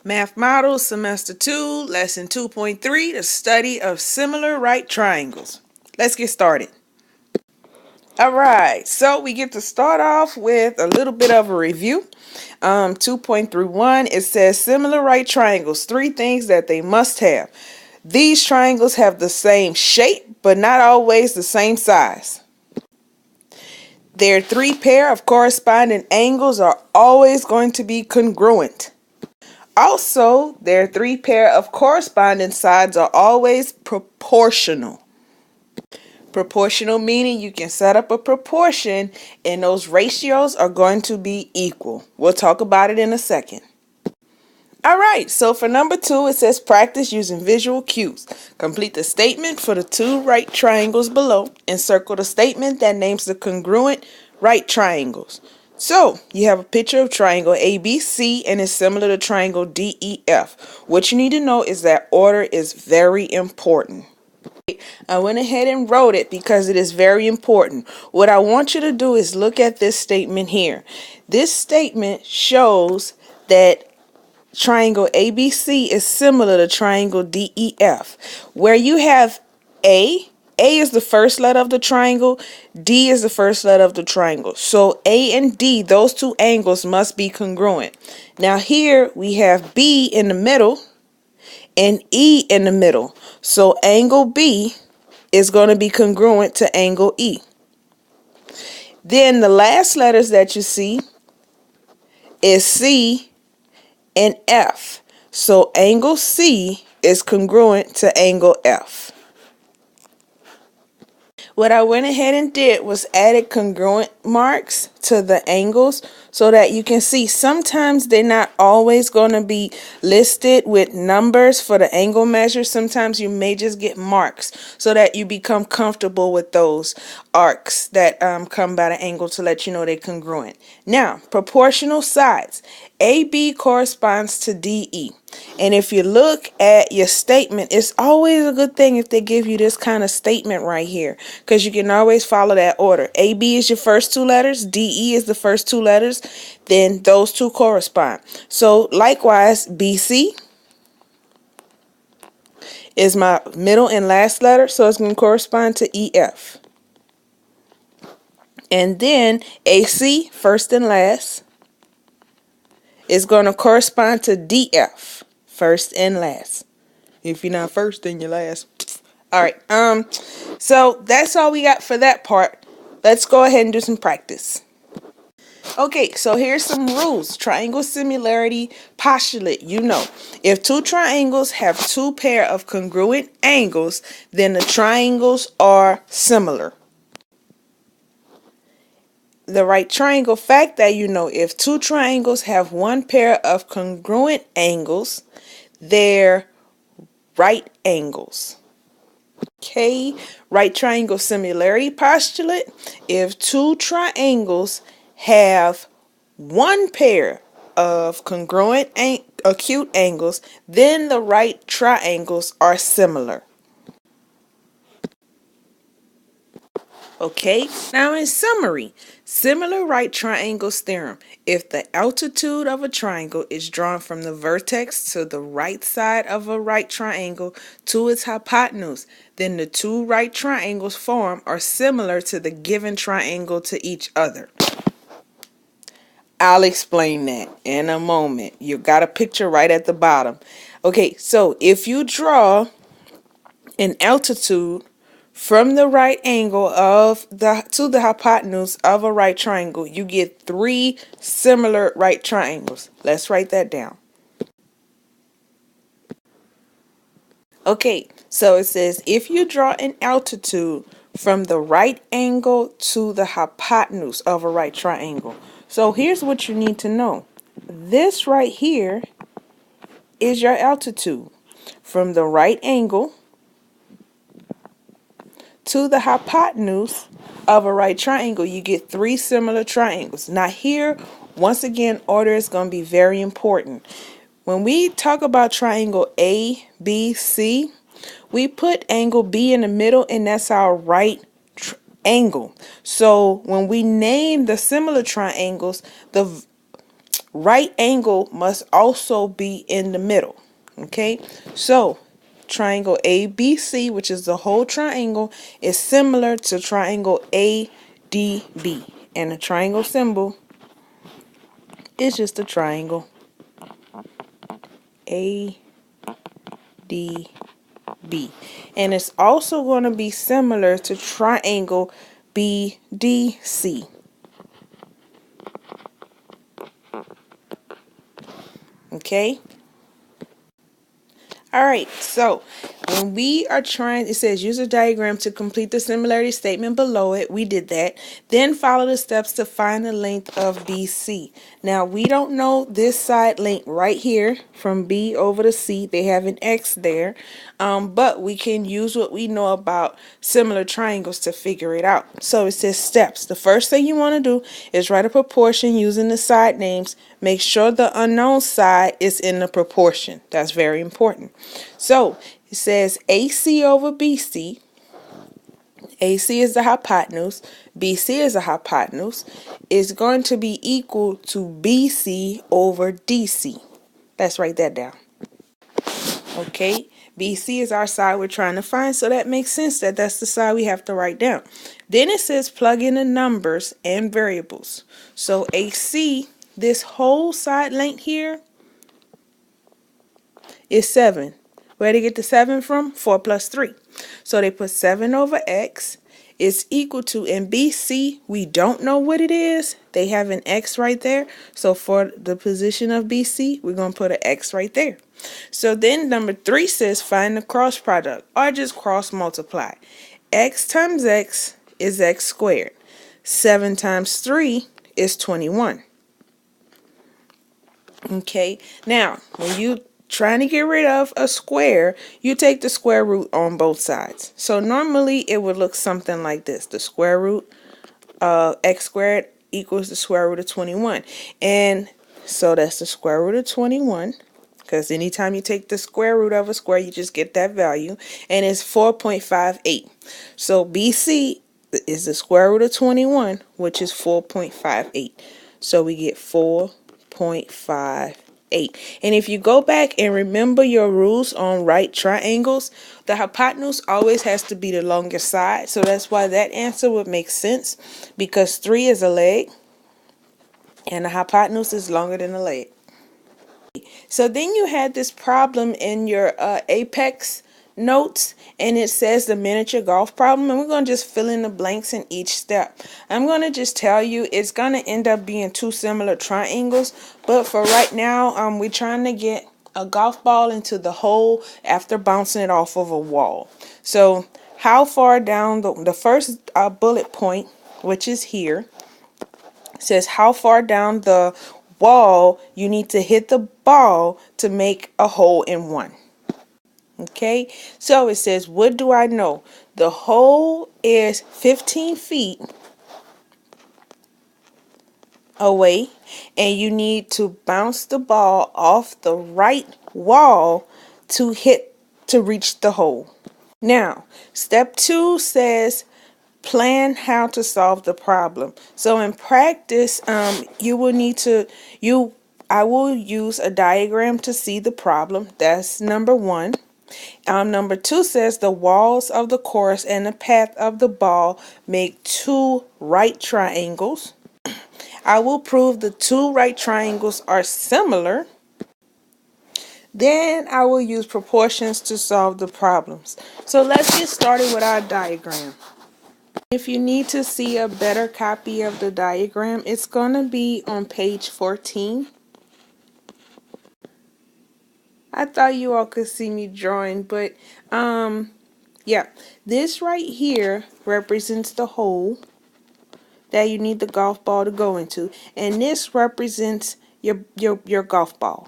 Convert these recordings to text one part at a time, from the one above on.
Math Models, Semester 2, Lesson 2.3, the study of similar right triangles. Let's get started. Alright, so we get to start off with a little bit of a review. 2.31, it says similar right triangles, 3 things that they must have. These triangles have the same shape, but not always the same size. Their 3 pair of corresponding angles are always going to be congruent. Also, their 3 pair of corresponding sides are always proportional. Proportional meaning you can set up a proportion and those ratios are going to be equal. We'll talk about it in a second. Alright, so for number 2, it says practice using visual cues. Complete the statement for the 2 right triangles below and circle the statement that names the congruent right triangles. So, you have a picture of triangle ABC and it's similar to triangle DEF. What you need to know is that order is very important. I went ahead and wrote it because it is very important. What I want you to do is look at this statement here. This statement shows that triangle ABC is similar to triangle DEF. Where you have A is the first letter of the triangle, D is the first letter of the triangle. So A and D, those 2 angles must be congruent. Now here we have B in the middle and E in the middle. So angle B is going to be congruent to angle E. Then the last letters that you see is C and F. So angle C is congruent to angle F. What I went ahead and did was added congruent marks to the angles so that you can see sometimes they're not always going to be listed with numbers for the angle measure. Sometimes you may just get marks so that you become comfortable with those arcs that come by the angle to let you know they're congruent. Now, proportional sides. AB corresponds to DE. And if you look at your statement, it's always a good thing if they give you this kind of statement right here, because you can always follow that order. AB is your first 2 letters, DE is the first 2 letters, then those 2 correspond. So likewise, BC is my middle and last letter, so it's going to correspond to EF. And then AC, first and last, is going to correspond to DF, first and last. If you're not first, then you're last. Alright, so that's all we got for that part. Let's go ahead and do some practice. Okay, so here's some rules. Triangle similarity postulate. You know, if 2 triangles have 2 pair of congruent angles, then the triangles are similar. The right triangle fact that you know, if 2 triangles have 1 pair of congruent angles, they're right angles. Okay, right triangle similarity postulate. If 2 triangles have 1 pair of congruent acute angles, then the right triangles are similar. Okay, now in summary, similar right triangles theorem. If the altitude of a triangle is drawn from the vertex to the right side of a right triangle to its hypotenuse, then the 2 right triangles formed are similar to the given triangle to each other. I'll explain that in a moment. You got a picture right at the bottom. Okay, so if you draw an altitude from the right angle to the hypotenuse of a right triangle, you get 3 similar right triangles. Let's write that down. Okay, so it says if you draw an altitude from the right angle to the hypotenuse of a right triangle. So here's what you need to know. This right here is your altitude. From the right angle to the hypotenuse of a right triangle, you get 3 similar triangles. Now here, once again, order is going to be very important. When we talk about triangle ABC, we put angle B in the middle, and that's our right angle. So when we name the similar triangles, the right angle must also be in the middle. Okay, so triangle ABC, which is the whole triangle, is similar to triangle ADB, and the triangle symbol is just a triangle ADB, and it's also going to be similar to triangle BDC. Okay. All right, so when we are trying, it says use a diagram to complete the similarity statement below it. We did that. Then follow the steps to find the length of BC. Now, we don't know this side length right here from B over to C. They have an X there, but we can use what we know about similar triangles to figure it out. So it says steps. The first thing you want to do is write a proportion using the side names. Make sure the unknown side is in the proportion. That's very important. So it says AC over BC. AC is the hypotenuse. BC is the hypotenuse. Is going to be equal to BC over DC. Let's write that down. Okay, BC is our side we're trying to find, so that makes sense that that's the side we have to write down. Then it says plug in the numbers and variables. So AC, this whole side length here, is 7. Where to get the 7 from? 4 plus 3. So they put 7 over X is equal to, in BC, we don't know what it is. They have an X right there. So for the position of BC, we're going to put an X right there. So then number 3 says find the cross product, or just cross multiply. X times X is X squared. 7 times 3 is 21. Okay, now when you trying to get rid of a square, you take the square root on both sides. So normally it would look something like this. The square root of X squared equals the square root of 21. And so that's the square root of 21. Because anytime you take the square root of a square, you just get that value. And it's 4.58. So BC is the square root of 21, which is 4.58. So we get 4.58. And if you go back and remember your rules on right triangles, the hypotenuse always has to be the longest side. So that's why that answer would make sense, because 3 is a leg and the hypotenuse is longer than the leg. So then you had this problem in your apex notes, and it says the miniature golf problem, and we're going to just fill in the blanks in each step. I'm going to just tell you it's going to end up being two similar triangles, but for right now we're trying to get a golf ball into the hole after bouncing it off of a wall. So how far down the first bullet point, which is here, says how far down the wall you need to hit the ball to make a hole in one. Okay, so it says, what do I know? The hole is 15 feet away, and you need to bounce the ball off the right wall to reach the hole. Now, step 2 says plan how to solve the problem. So in practice, you will need to I will use a diagram to see the problem. That's number 1. Number 2 says the walls of the course and the path of the ball make 2 right triangles. I will prove the 2 right triangles are similar. Then I will use proportions to solve the problems. So let's get started with our diagram. If you need to see a better copy of the diagram, it's going to be on page 14. I thought you all could see me drawing, but yeah, this right here represents the hole that you need the golf ball to go into, and this represents your golf ball.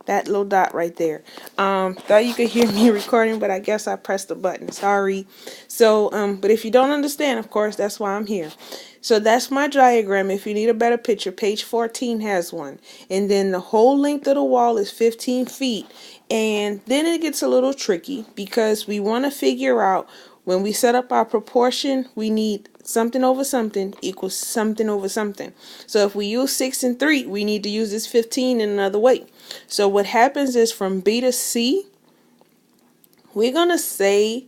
That little dot right there. Thought you could hear me recording, but I guess I pressed the button. Sorry. So, but if you don't understand, of course, that's why I'm here. So that's my diagram. If you need a better picture, page 14 has one. And then the whole length of the wall is 15 feet. And then it gets a little tricky because we want to figure out when we set up our proportion, we need something over something equals something over something. So if we use 6 and 3, we need to use this 15 in another way. So what happens is from B to C, we're going to say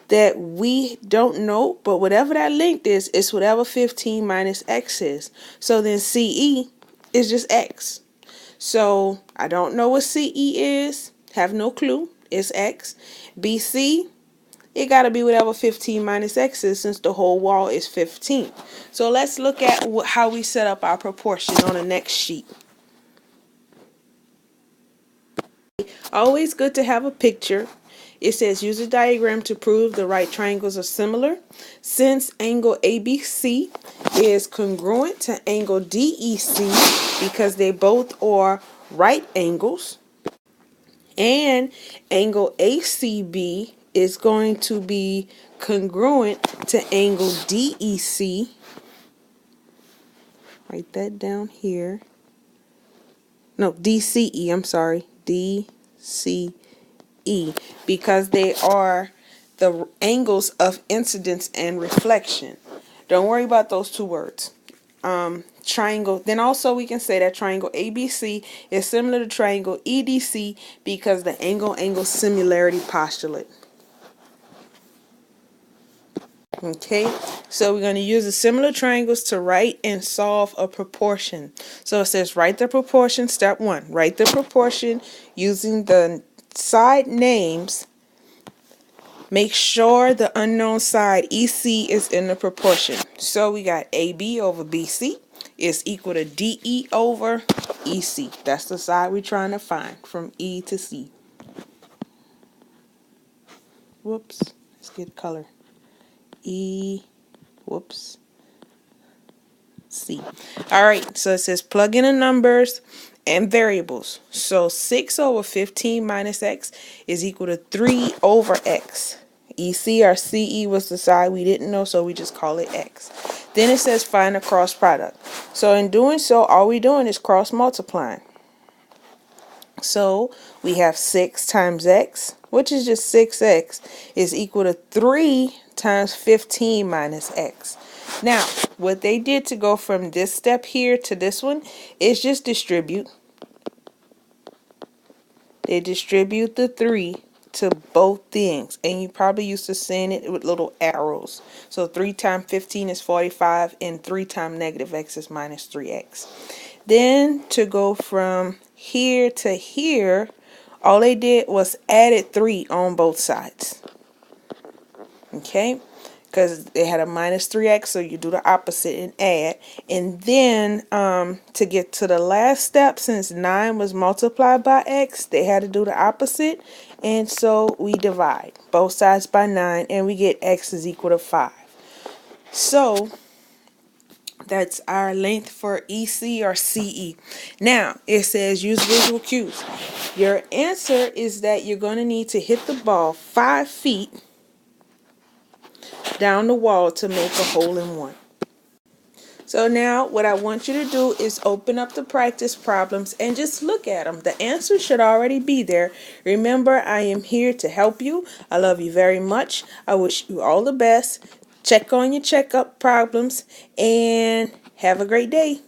that we don't know, but whatever that length is, it's whatever 15 minus x is. So then CE is just x. So I don't know what CE is, have no clue, it's x. BC, it got to be whatever 15 minus x is, since the whole wall is 15. So let's look at how we set up our proportion on the next sheet. Always good to have a picture. It says use a diagram to prove the right triangles are similar. Since angle ABC is congruent to angle DEC because they both are right angles, and angle ACB is going to be congruent to angle DEC. Write that down here. No, DCE, I'm sorry. DCE. Because they are the angles of incidence and reflection. Don't worry about those two words. Triangle. Then also we can say that triangle ABC is similar to triangle EDC because the angle similarity postulate. Okay, so we're going to use the similar triangles to write and solve a proportion. So it says write the proportion, step 1. Write the proportion using the side names. Make sure the unknown side EC is in the proportion. So we got AB over BC is equal to DE over EC. That's the side we're trying to find from E to C. Whoops, let's get color. E, whoops, C. Alright, so it says plug in the numbers and variables. So 6 over 15 minus x is equal to 3 over x. EC or CE was the side we didn't know, so we just call it x. Then it says find a cross product. So in doing so, all we're doing is cross multiplying. So we have 6 times x, which is just 6x, is equal to 3 times 15 minus x. Now, what they did to go from this step here to this one is just distribute. They distribute the 3 to both things, and you probably used to seeing it with little arrows. So 3 times 15 is 45, and 3 times negative x is minus 3x. Then to go from here to here, all they did was added 3 on both sides. Okay, because they had a minus 3x, so you do the opposite and add. And then to get to the last step, since 9 was multiplied by x, they had to do the opposite, and so we divide both sides by 9 and we get x is equal to 5. So that's our length for EC or CE. Now it says use visual cues. Your answer is that you're going to need to hit the ball 5 feet down the wall to make a hole in one. So now what I want you to do is open up the practice problems and just look at them. The answer should already be there. Remember, I am here to help you. I love you very much. I wish you all the best. Check on your checkup problems and have a great day.